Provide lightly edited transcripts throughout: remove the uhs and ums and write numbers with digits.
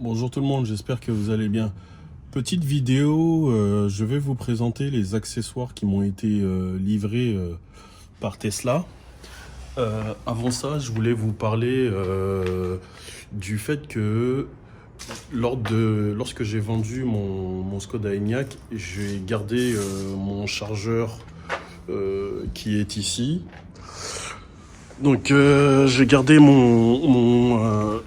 Bonjour tout le monde, j'espère que vous allez bien. Petite vidéo, je vais vous présenter les accessoires qui m'ont été livrés par Tesla. Avant ça, je voulais vous parler du fait que lorsque j'ai vendu mon Skoda Enyaq, j'ai gardé mon chargeur qui est ici. Donc j'ai gardé mon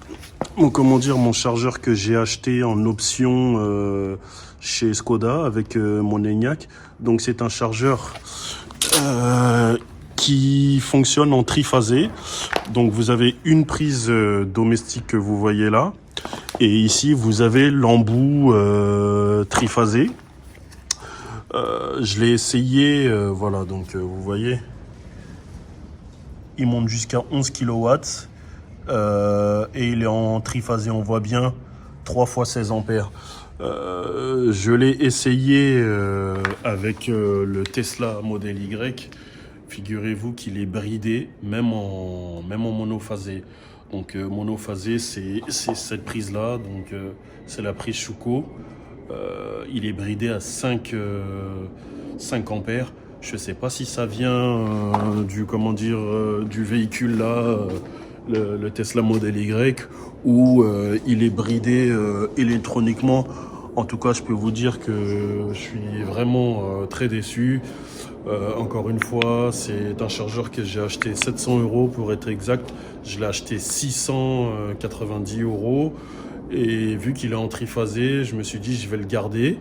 chargeur que j'ai acheté en option chez Skoda avec mon Enyaq. Donc c'est un chargeur qui fonctionne en triphasé. Donc vous avez une prise domestique que vous voyez là. Et ici vous avez l'embout triphasé. Je l'ai essayé, voilà, donc vous voyez. Il monte jusqu'à 11 kW et il est en triphasé, on voit bien 3 fois 16 ampères. Je l'ai essayé avec le Tesla Model Y. Figurez-vous qu'il est bridé, même en monophasé. Donc monophasé, c'est cette prise-là, donc c'est la prise Schuko. Il est bridé à 5 ampères. Je sais pas si ça vient du véhicule là, le Tesla Model Y, ou il est bridé électroniquement. En tout cas, je peux vous dire que je suis vraiment très déçu. Encore une fois, c'est un chargeur que j'ai acheté 700 € pour être exact. Je l'ai acheté 690 €. Et vu qu'il est en triphasé, je me suis dit je vais le garder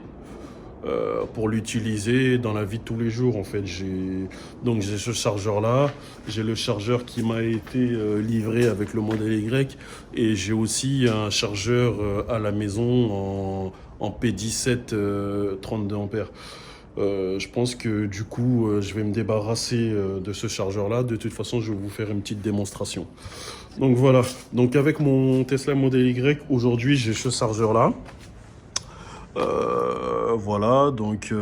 pour l'utiliser dans la vie de tous les jours. En fait, j'ai ce chargeur là, j'ai le chargeur qui m'a été livré avec le modèle Y, et j'ai aussi un chargeur à la maison en P17 32 ampères. Je pense que du coup je vais me débarrasser de ce chargeur là. De toute façon, je vais vous faire une petite démonstration. Donc voilà, donc avec mon Tesla Model Y, aujourd'hui j'ai ce chargeur là. Voilà, donc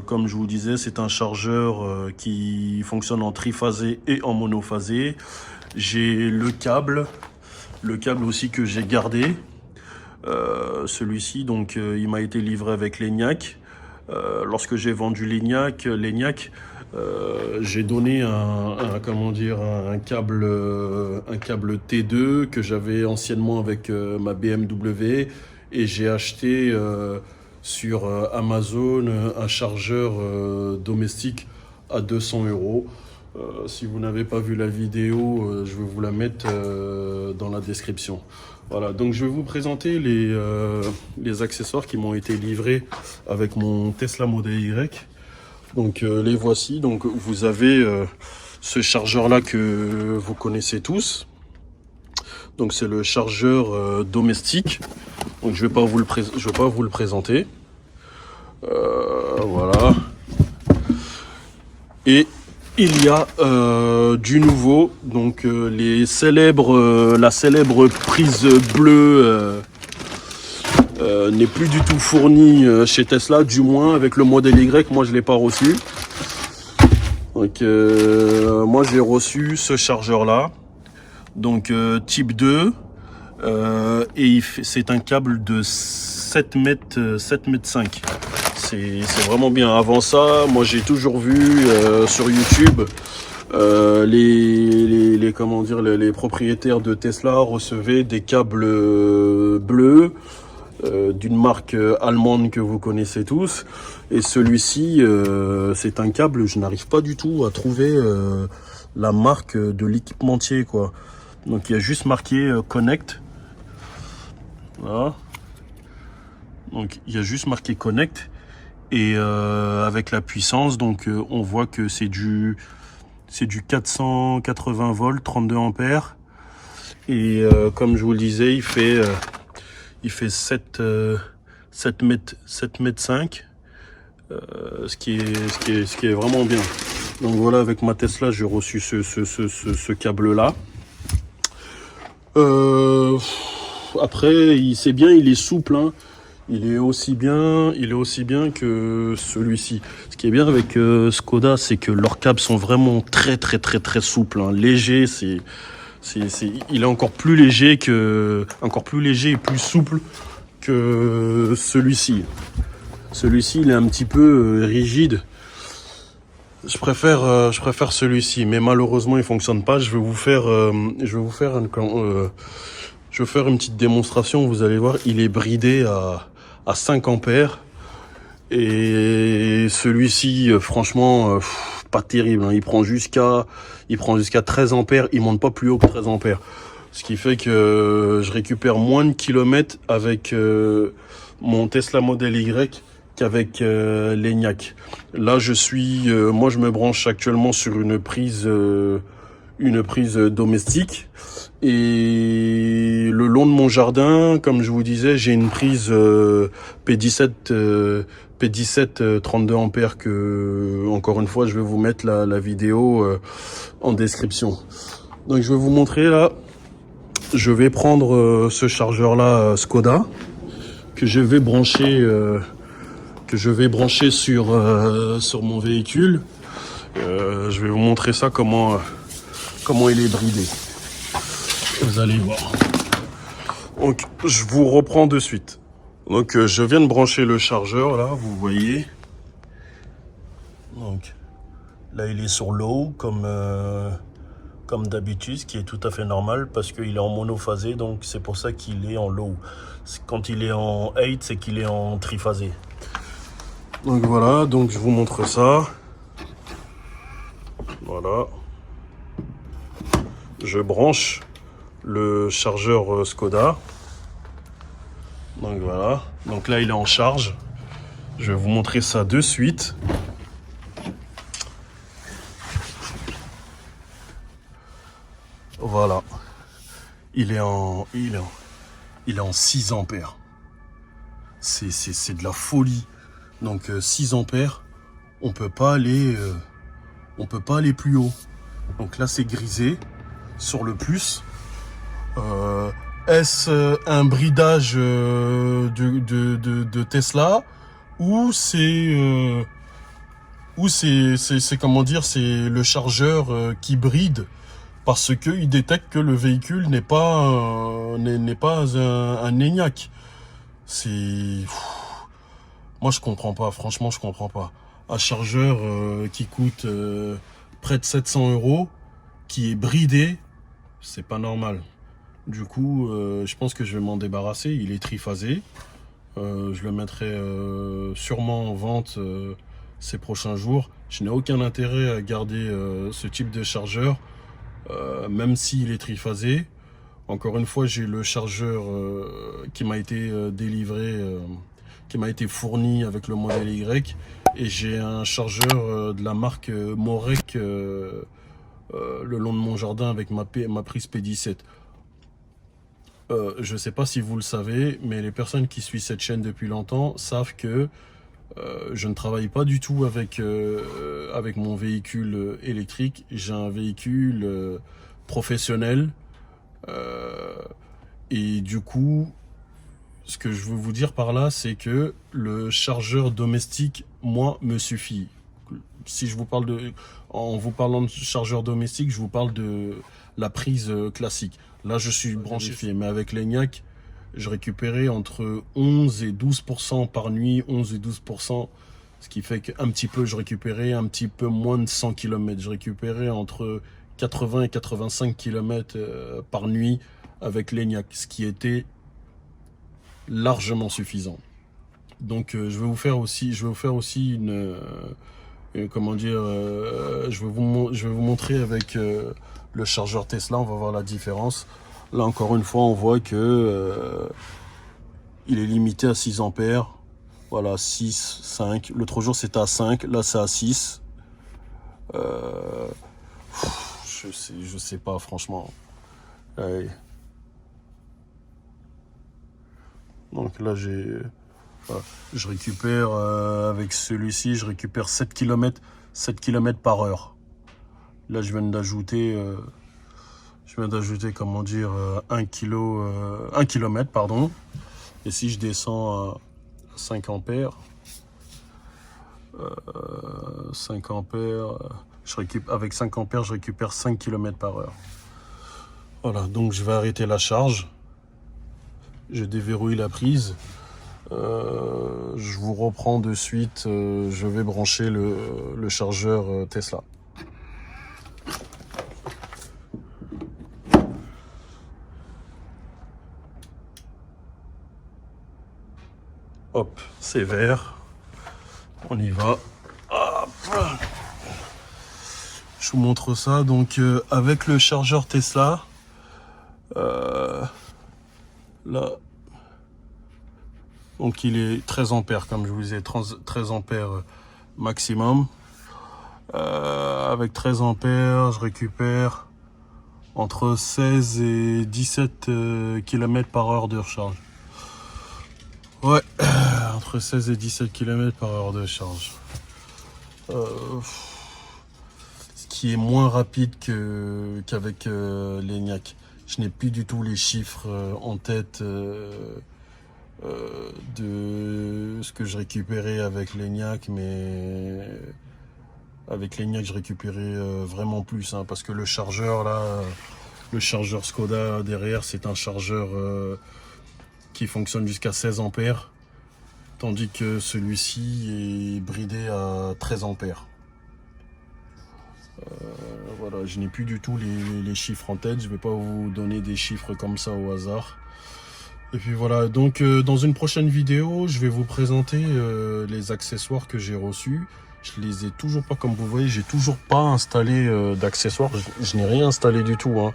comme je vous disais, c'est un chargeur qui fonctionne en triphasé et en monophasé. J'ai le câble aussi que j'ai gardé. Celui-ci, donc il m'a été livré avec l'Enyaq. Lorsque j'ai vendu l'Enyaq, j'ai donné un câble T2 que j'avais anciennement avec ma BMW, et j'ai acheté sur Amazon un chargeur domestique à 200 €. Si vous n'avez pas vu la vidéo, je vais vous la mettre dans la description. Voilà, donc je vais vous présenter les accessoires qui m'ont été livrés avec mon Tesla Model Y. Donc les voici. Donc vous avez ce chargeur là que vous connaissez tous. Donc c'est le chargeur domestique. Donc je vais pas vous le présenter. Voilà. Et il y a du nouveau, donc la célèbre prise bleue n'est plus du tout fournie chez Tesla, du moins avec le modèle Y. Moi je l'ai pas reçu. Donc moi j'ai reçu ce chargeur là, donc type 2, et c'est un câble de 7 mètres 5. C'est vraiment bien. Avant ça, moi j'ai toujours vu sur YouTube les propriétaires de Tesla recevaient des câbles bleus d'une marque allemande que vous connaissez tous. Et celui-ci, c'est un câble, je n'arrive pas du tout à trouver la marque de l'équipementier, quoi. Donc il y a juste marqué Connect. Voilà. Donc il y a juste marqué Connect. Et avec la puissance, donc on voit que c'est du 480 volts, 32 ampères. Et comme je vous le disais, il fait 7 mètres 5, ce qui est vraiment bien. Donc voilà, avec ma Tesla, j'ai reçu ce câble là. Après, c'est bien, il est souple, hein. Il est aussi bien que celui-ci. Ce qui est bien avec Skoda, c'est que leurs câbles sont vraiment très souples, hein, légers. Il est encore plus léger et plus souple que celui-ci. Celui-ci, il est un petit peu rigide. Je préfère celui-ci, mais malheureusement, il fonctionne pas. Je vais faire une petite démonstration. Vous allez voir, il est bridé à 5 ampères. Et celui-ci, franchement, pas terrible, hein. Il prend jusqu'à 13 ampères. Il monte pas plus haut que 13 ampères. Ce qui fait que je récupère moins de kilomètres avec mon Tesla Model Y qu'avec l'Enyaq. Là, moi, je me branche actuellement sur une prise domestique. Et le long de mon jardin, comme je vous disais, j'ai une prise P17 32 ampères que, encore une fois, je vais vous mettre la vidéo en description. Donc, je vais vous montrer là. Je vais prendre ce chargeur là Skoda que je vais brancher sur mon véhicule. Je vais vous montrer ça comment il est bridé. Vous allez voir. Donc je vous reprends de suite. Donc je viens de brancher le chargeur là, vous voyez. Donc là il est sur low comme d'habitude, ce qui est tout à fait normal parce qu'il est en monophasé, donc c'est pour ça qu'il est en low. Quand il est en 8, c'est qu'il est en triphasé. Donc voilà, donc je vous montre ça. Voilà. Je branche le chargeur Skoda. Donc voilà. Donc là, il est en charge. Je vais vous montrer ça de suite. Voilà. Il est en 6 ampères. C'est de la folie. Donc 6 ampères, on peut pas aller plus haut. Donc là, c'est grisé sur le plus. Est-ce un bridage de Tesla ou c'est comment dire, c'est le chargeur qui bride parce que il détecte que le véhicule n'est pas un Enyaq. Moi je comprends pas, franchement je comprends pas. Un chargeur qui coûte près de 700 €, qui est bridé, c'est pas normal. Du coup, je pense que je vais m'en débarrasser. Il est triphasé. Je le mettrai sûrement en vente ces prochains jours. Je n'ai aucun intérêt à garder ce type de chargeur, même s'il est triphasé. Encore une fois, j'ai le chargeur qui m'a été délivré, qui m'a été fourni avec le modèle Y. Et j'ai un chargeur de la marque Morec le long de mon jardin avec ma prise P17. Je ne sais pas si vous le savez, mais les personnes qui suivent cette chaîne depuis longtemps savent que je ne travaille pas du tout avec mon véhicule électrique. J'ai un véhicule professionnel. Et du coup, ce que je veux vous dire par là, c'est que le chargeur domestique, moi, me suffit. Si je vous parle en vous parlant de chargeur domestique, je vous parle de la prise classique. Là, je suis branché, mais avec l'Enyaq, je récupérais entre 11 et 12% par nuit, 11 et 12%, ce qui fait qu'un petit peu, je récupérais un petit peu moins de 100 km. Je récupérais entre 80 et 85 km par nuit avec l'Enyaq, ce qui était largement suffisant. Donc, je vais vous faire aussi comment dire, je vais vous montrer avec le chargeur Tesla, on va voir la différence. Là encore une fois, on voit que il est limité à 6 ampères. Voilà, 6, 5. L'autre jour c'était à 5, là c'est à 6. Je sais pas franchement. Allez. Donc là je récupère avec celui-ci, je récupère 7 km par heure. Là je viens d'ajouter comment dire 1 km pardon. Et si je descends à 5 ampères 5 ampères avec 5 ampères je récupère 5 km par heure. Voilà, donc je vais arrêter la charge. Je déverrouille la prise. Je vous reprends de suite. Je vais brancher le chargeur Tesla. Hop, c'est vert. On y va. Hop. Je vous montre ça. Donc avec le chargeur Tesla, là, donc il est 13 ampères, comme je vous ai 13 ampères maximum. Avec 13 ampères, je récupère entre 16 et 17 km par heure de recharge. Ouais, entre 16 et 17 km par heure de charge. Ce qui est moins rapide qu'avec l'ENIAC. Je n'ai plus du tout les chiffres en tête de ce que je récupérais avec l'ENIAC, mais avec l'ENIAC je récupérais vraiment plus, hein, parce que le chargeur là, le chargeur Skoda derrière, c'est un chargeur qui fonctionne jusqu'à 16 ampères, tandis que celui-ci est bridé à 13 ampères. Voilà, je n'ai plus du tout les chiffres en tête, je ne vais pas vous donner des chiffres comme ça au hasard. Et puis voilà, donc dans une prochaine vidéo, je vais vous présenter les accessoires que j'ai reçus. Je les ai toujours pas, comme vous voyez, j'ai toujours pas installé d'accessoires. Je n'ai rien installé du tout, hein.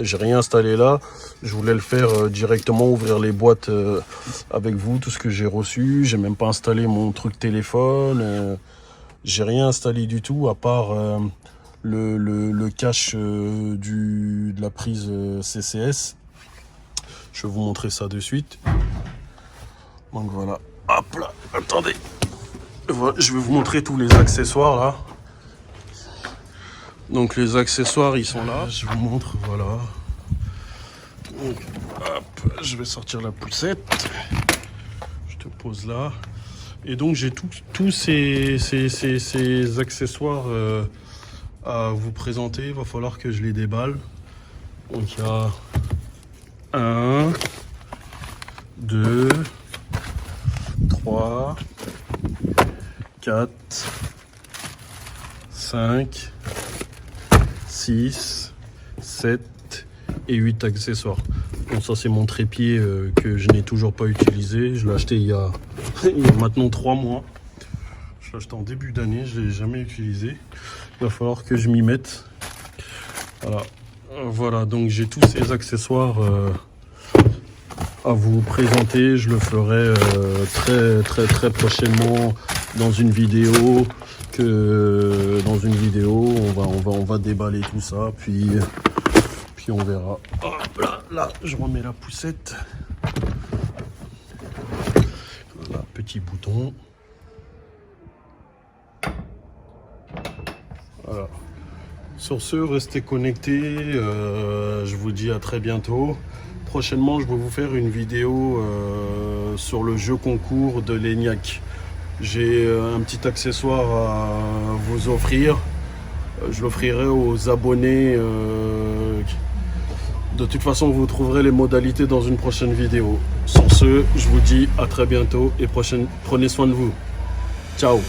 J'ai rien installé là. Je voulais le faire directement, ouvrir les boîtes avec vous, tout ce que j'ai reçu. J'ai même pas installé mon truc téléphone. J'ai rien installé du tout, à part le cache de la prise CCS. Je vais vous montrer ça de suite. Donc voilà. Hop là, attendez. Voilà, je vais vous montrer tous les accessoires là. Donc les accessoires, ils sont là. Je vous montre, voilà. Donc, hop, je vais sortir la poussette. Je te pose là. Et donc j'ai tous ces accessoires à vous présenter. Il va falloir que je les déballe. Donc il y a 1, 2, 3, 4, 5, 6, 7 et 8 accessoires. Bon, ça c'est mon trépied que je n'ai toujours pas utilisé. Je l'ai acheté il y a maintenant 3 mois. Je l'ai acheté en début d'année, je ne l'ai jamais utilisé. Il va falloir que je m'y mette. Voilà. Voilà, donc j'ai tous ces accessoires à vous présenter. Je le ferai très prochainement dans une vidéo. On va déballer tout ça, puis on verra. Hop là, je remets la poussette. Voilà, petit bouton. Voilà. Sur ce, restez connectés. Je vous dis à très bientôt. Prochainement, je vais vous faire une vidéo sur le jeu concours de l'ENIAC. J'ai un petit accessoire à vous offrir. Je l'offrirai aux abonnés. De toute façon, vous trouverez les modalités dans une prochaine vidéo. Sur ce, je vous dis à très bientôt et prenez soin de vous. Ciao.